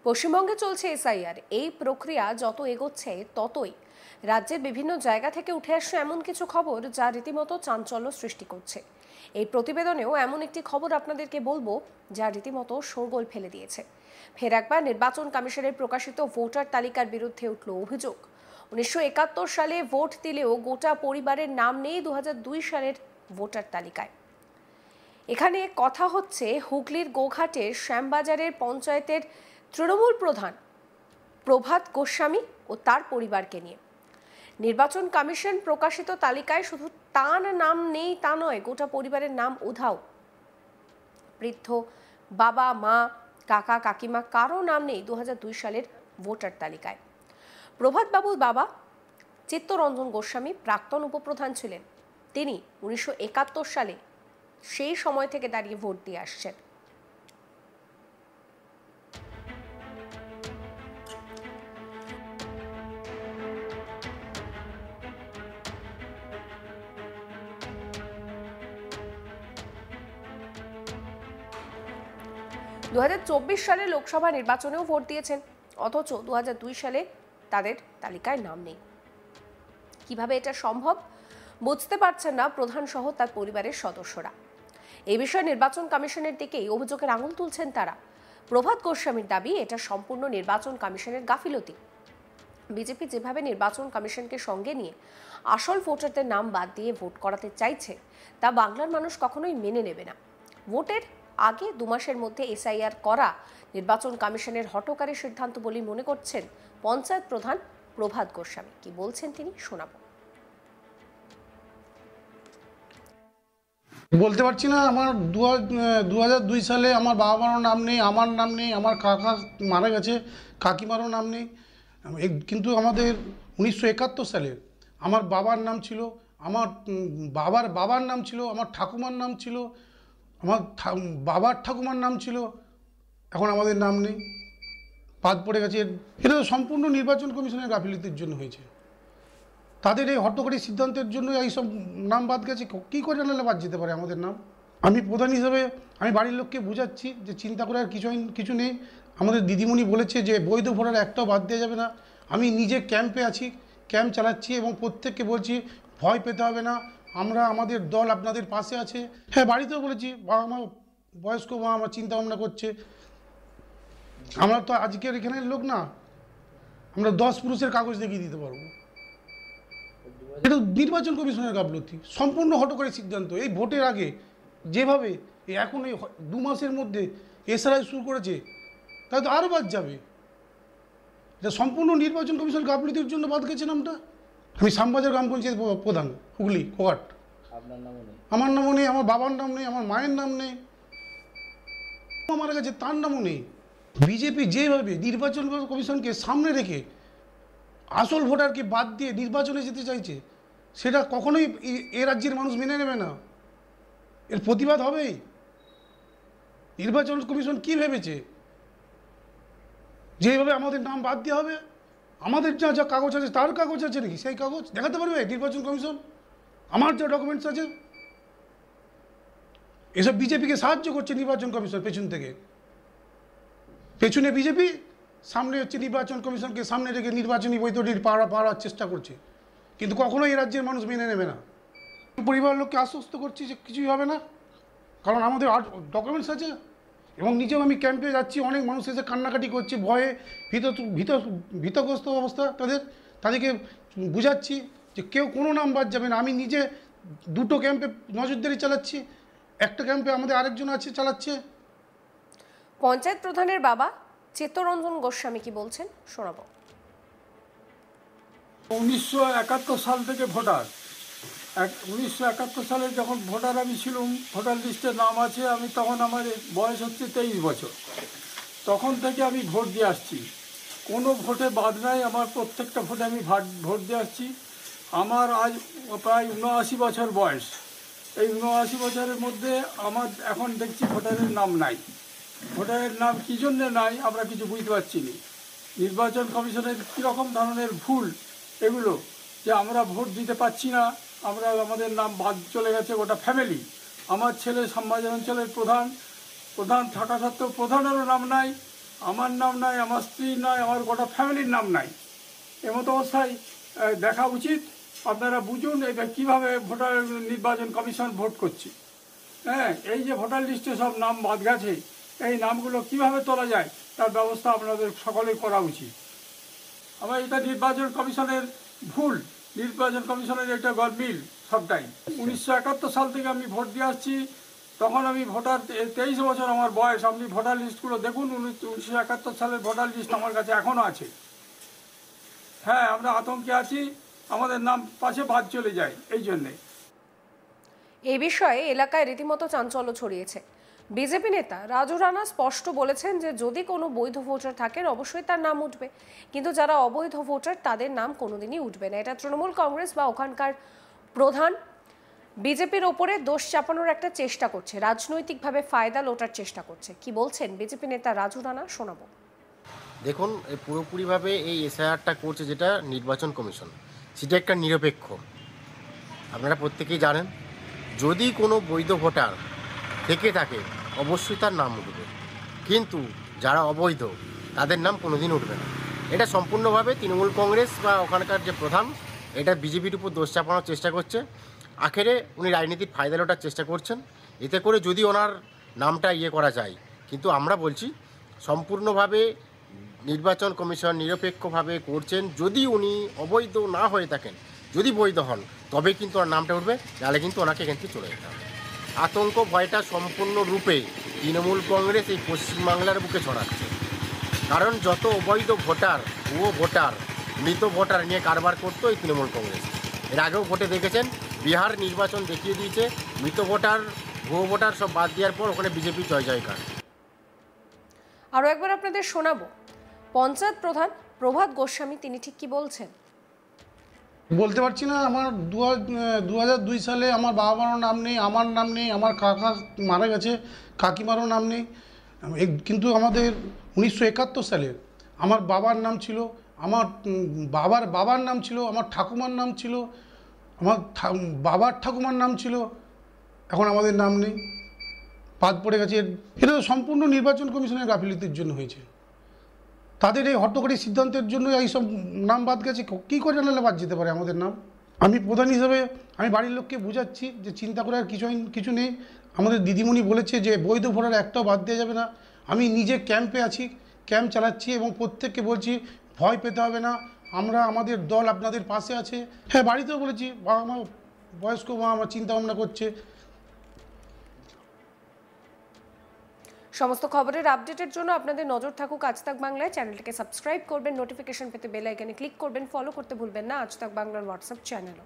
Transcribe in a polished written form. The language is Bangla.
পশ্চিমবঙ্গে চলছে এসআইআর। এই প্রক্রিয়া যত এগোচ্ছে ততই রাজ্যের বিভিন্ন জায়গা থেকে উঠে আসছে এমন কিছু খবর যা রীতিমতো চাঞ্চল্য সৃষ্টি করছে। এই প্রতিবেদনেও এমন একটি খবর আপনাদেরকে বলবো যা রীতিমতো শোরগোল ফেলে দিয়েছে। ফের একবার নির্বাচন কমিশনের প্রকাশিত ভোটার তালিকার বিরুদ্ধে উঠল অভিযোগ। 1971 সালে ভোট দিলেও গোটা পরিবারের নাম নেই 2002 সালের ভোটার তালিকায়। এখানে কথা হচ্ছে হুগলির গোঘাটের শ্যামবাজারের পঞ্চায়েতের তৃণমূল প্রধান প্রভাত গোস্বামী ও তার পরিবারকে নিয়ে। নির্বাচন কমিশন প্রকাশিত তালিকায় শুধু তার নাম নেই তা নয়, গোটা পরিবারের নাম উধাও। বৃদ্ধ বাবা, মা, কাকা, কাকিমা কারো নাম নেই 2002 সালের ভোটার তালিকায়। প্রভাত বাবুর বাবা চিত্তরঞ্জন গোস্বামী প্রাক্তন উপপ্রধান ছিলেন। তিনি 1971 সালে সেই সময় থেকে দাঁড়িয়ে ভোট দিয়ে আসছেন। দু সালে লোকসভা নির্বাচনেও ভোট দিয়েছেন, অথচ 2002 সালে তাদের তালিকায় নাম নেই। কিভাবে এটা সম্ভব বুঝতে পারছেন না প্রধান সহ তার পরিবারের সদস্যরা। এই বিষয়ে নির্বাচন কমিশনের দিকেই অভিযোগের আঙুল তুলছেন তারা। প্রভাত গোস্বামীর দাবি, এটা সম্পূর্ণ নির্বাচন কমিশনের গাফিলতি। বিজেপি যেভাবে নির্বাচন কমিশনকে সঙ্গে নিয়ে আসল ভোটারদের নাম বাদ দিয়ে ভোট করাতে চাইছে তা বাংলার মানুষ কখনোই মেনে নেবে না। ভোটের আগে 2 মাসের মধ্যে এসআইআর করা নির্বাচন কমিশনের হঠকারী সিদ্ধান্ত বলেই মনে করছেন পঞ্চায়েত প্রধান প্রভাত গোস্বামী। কি বলছেন তিনি শোনাবো। বলতে পারছি না। আমার 2002 সালে আমার বাবা মারও নাম নেই, আমার নাম নেই, আমার কাকা মারা গেছে, কাকিমারও নাম নেই। কিন্তু আমাদের 1971 সালে আমার বাবার নাম ছিল, আমার বাবার নাম ছিল, আমার ঠাকুমার নাম ছিল, আমার বাবার ঠাকুমার নাম ছিল। এখন আমাদের নাম নেই, বাদ পড়ে গেছে। এটা তো সম্পূর্ণ নির্বাচন কমিশনের গাফিলতির জন্য হয়েছে। তাদের এই হটকারী সিদ্ধান্তের জন্য এইসব নাম বাদ গেছে। কী করে নাহলে বাদ যেতে পারে আমাদের নাম? আমি প্রধান হিসেবে আমি বাড়ির লোককে বোঝাচ্ছি যে চিন্তা করে আর কিছু নেই। আমাদের দিদিমণি বলেছে যে বৈধ ভোটার একটাও বাদ দেওয়া যাবে না। আমি নিজে ক্যাম্পে আছি, ক্যাম্প চালাচ্ছি এবং প্রত্যেককে বলছি ভয় পেতে হবে না, আমরা আমাদের দল আপনাদের পাশে আছে। হ্যাঁ, বাড়িতেও বলেছি, বাবা মা, বয়স্ক মা আমার চিন্তা ভাবনা করছে। আমরা তো আজকের এখানের লোক না, আমরা 10 পুরুষের কাগজ দেখিয়ে দিতে পারবো। এটা নির্বাচন কমিশনের গাফিলতি, সম্পূর্ণ হটকারী সিদ্ধান্ত। এই ভোটের আগে যেভাবে এখন এই 2 মাসের মধ্যে এসআইআর শুরু করেছে, তাই তো আরও বাদ যাবে। এটা সম্পূর্ণ নির্বাচন কমিশনের গাফিলতির জন্য বাদ গেছে নামটা। আমি শ্যামবাজার গ্রাম পঞ্চায়েত প্রধান, হুগলি কোঘাট। আমার নামও নেই, আমার বাবার নাম নেই, আমার মায়ের নাম নেই, মারা গেছে তার নামও নেই। বিজেপি যেভাবে নির্বাচন কমিশনকে সামনে রেখে আসল ভোটারকে বাদ দিয়ে নির্বাচনে যেতে চাইছে, সেটা কখনোই এ রাজ্যের মানুষ মেনে নেবে না। এর প্রতিবাদ হবেই। নির্বাচন কমিশন কি ভেবেছে যেভাবে আমাদের নাম বাদ দেওয়া হবে? আমাদের যা যা কাগজ আছে, তার কাগজ আছে নাকি? সেই কাগজ দেখাতে পারবে নির্বাচন কমিশন? আমার যা ডকুমেন্টস আছে, এসব বিজেপিকে সাহায্য করছে নির্বাচন কমিশন পেছন থেকে। পেছনে বিজেপি, সামনে হচ্ছে নির্বাচন কমিশনকে সামনে রেখে নির্বাচনী বৈধটি পাওয়ার চেষ্টা করছে। কিন্তু কখনোই এই রাজ্যের মানুষ মেনে নেবে না। পরিবারের লোককে আশ্বস্ত করছি যে কিছুই হবে না, কারণ আমাদের ডকুমেন্টস আছে। এবং নিজেও আমি ক্যাম্পে যাচ্ছি, অনেক মানুষ এসে কান্নাকাটি করছে, ভয়ে ভীতগ্রস্ত অবস্থা তাদেরকে বুঝাচ্ছি যে কেউ কোনো নাম বাদ যাবে না। আমি নিজে 2টো ক্যাম্পে নজরদারি চালাচ্ছি, একটা ক্যাম্পে আমাদের আরেকজন আছে চালাচ্ছে। পঞ্চায়েত প্রধানের বাবা চিত্তরঞ্জন গোস্বামী কি বলছেন শোনাবো। 1971 সাল থেকে ভোটার। 1971 সালে যখন ভোটার আমি ছিলাম, ভোটার লিস্টে নাম আছে, আমি তখন আমার বয়স হচ্ছে 23 বছর। তখন থেকে আমি ভোট দিয়ে আসছি, কোনো ভোটে বাদ নাই। আমার প্রত্যেকটা ভোটে আমি ভোট দিয়ে আসছি। আমার আজ প্রায় 79 বছর বয়স। এই 79 বছরের মধ্যে আমার এখন দেখছি ভোটারের নাম নাই। ভোটারের নাম কী জন্যে নাই আমরা কিছু বুঝতে পারছি না। নির্বাচন কমিশনের কীরকম ধরনের ভুল এগুলো, যে আমরা ভোট দিতে পারছি না, আমাদের নাম বাদ চলে গেছে গোটা ফ্যামিলি। আমার ছেলে শ্যামবাজার অঞ্চলের প্রধান থাকা সত্ত্বেও প্রধানেরও নাম নাই। আমার নাম নাই, আমার স্ত্রীর নয়, আমার গোটা ফ্যামিলির নাম নাই। এমতো অবস্থায় দেখা উচিত। আপনারা বুঝুন এটা কীভাবে ভোটার নির্বাচন কমিশন ভোট করছে। হ্যাঁ, এই যে ভোটার লিস্টে সব নাম বাদ গেছে, এই নামগুলো কিভাবে তোলা যায় তার ব্যবস্থা আপনাদের সকলের করা উচিত। আমার এটা নির্বাচন কমিশনের ভুল, নির্বাচন কমিশনের এটা গরমিল সবটাই। 1971 সাল থেকে আমি ভোট দিয়ে আসছি, তখন আমি ভোটার 23 বছর আমার বয়স। আপনি ভোটার লিস্টগুলো দেখুন, 1971 সালের ভোটার লিস্ট আমার কাছে এখনও আছে। হ্যাঁ, আমরা আতঙ্কে আছি, আমাদের নাম পাশে বাদ চলে যায় এই জন্যে। এই বিষয়ে এলাকায় রীতিমতো চাঞ্চল্য ছড়িয়েছে। বিজেপি নেতা রাজু রানা স্পষ্ট বলেছেন যে যদি কোনো বৈধ ভোটার থাকেন অবশ্যই তার নাম উঠবে, কিন্তু যারা অবৈধ ভোটার তাদের নাম কোনোদিনই উঠবে না। এটা তৃণমূল কংগ্রেস বা ওখানকার প্রধান বিজেপির ওপরে দোষ চাপানোর একটা চেষ্টা করছে, রাজনৈতিকভাবে ফায়দা লোটার চেষ্টা করছে। কি বলছেন বিজেপি নেতা রাজু রানা, শোনাবো। দেখুন, পুরোপুরিভাবে এই এসআইআরটা করছে যেটা নির্বাচন কমিশন, সেটা একটা নিরপেক্ষ। আপনারা প্রত্যেকেই জানেন, যদি কোনো বৈধ ভোটার থেকে থাকে অবশ্যই তার নাম উঠবে, কিন্তু যারা অবৈধ তাদের নাম কোনোদিন উঠবে না। এটা সম্পূর্ণভাবে তৃণমূল কংগ্রেস বা ওখানকার যে প্রধান, এটা বিজেপির উপর দোষ চাপানোর চেষ্টা করছে। আখেরে উনি রাজনীতির ফায়দা লোটার চেষ্টা করছেন, এতে করে যদি ওনার নামটা করা যায়। কিন্তু আমরা বলছি সম্পূর্ণভাবে নির্বাচন কমিশন নিরপেক্ষভাবে করছেন। যদি উনি অবৈধ না হয়ে থাকেন, যদি বৈধ হন, তবে কিন্তু ওনার নামটা উঠবে, নাহলে কিন্তু ওনাকে এখান থেকে চলে যেতে হবে। আতঙ্ক ভয়টা সম্পূর্ণরূপে তৃণমূল কংগ্রেস এই পশ্চিমবাংলার বুকে ছড়াচ্ছে। কারণ যত অবৈধ ভোটার, ভুয়ো ভোটার, মৃত ভোটার নিয়ে কারবার করতো এই তৃণমূল কংগ্রেস। এর আগেও ভোটে দেখেছেন, বিহার নির্বাচন দেখিয়ে দিয়েছে, মৃত ভোটার, ভুয়ো ভোটার সব বাদ দেওয়ার পর ওখানে বিজেপি জয় জয়কার। আরও একবার আপনাদের শোনাবো পঞ্চায়েত প্রধান প্রভাত গোস্বামী, তিনি ঠিক কি বলছেন। বলতে পারছি না। আমার 2002 সালে আমার বাবা মারও নাম নেই, আমার নাম নেই, আমার কাকা মারা গেছে, কাকিমারও নাম নেই। কিন্তু আমাদের 1971 সালে আমার বাবার নাম ছিল, আমার বাবার নাম ছিল, আমার ঠাকুমার নাম ছিল, আমার বাবার ঠাকুমার নাম ছিল, এখন আমাদের নাম নেই, বাদ পড়ে গেছে। এটা তো সম্পূর্ণ নির্বাচন কমিশনের গাফিলতির জন্য হয়েছে। তাদের এই হট্টকারী সিদ্ধান্তের জন্য এইসব নাম বাদ গেছে। কী করে নাহলে বাদ যেতে পারে আমাদের নাম? আমি প্রধান হিসেবে আমি বাড়ির লোককে বোঝাচ্ছি যে চিন্তা করার কিছু নেই। আমাদের দিদিমণি বলেছে যে বৈধ ভোটার একটাও বাদ দেওয়া যাবে না। আমি নিজে ক্যাম্পে আছি, ক্যাম্প চালাচ্ছি এবং প্রত্যেককে বলছি ভয় পেতে হবে না, আমরা আমাদের দল আপনাদের পাশে আছে। হ্যাঁ, বাড়িতেও বলেছি, বাবা মা, বয়স্ক মা আমার চিন্তা ভাবনা করছে। সমস্ত খবরের আপডেটের জন্য আপনাদের নজর থাকুক আজ তাক বাংলায়। চ্যানেলটিকে সাবস্ক্রাইব করবেন, নোটিফিকেশন পেতে বেল আইকনে ক্লিক করবেন, ফলো করতে ভুলবেন না আজ তাক বাংলার হোয়াটসঅ্যাপ চ্যানেলও।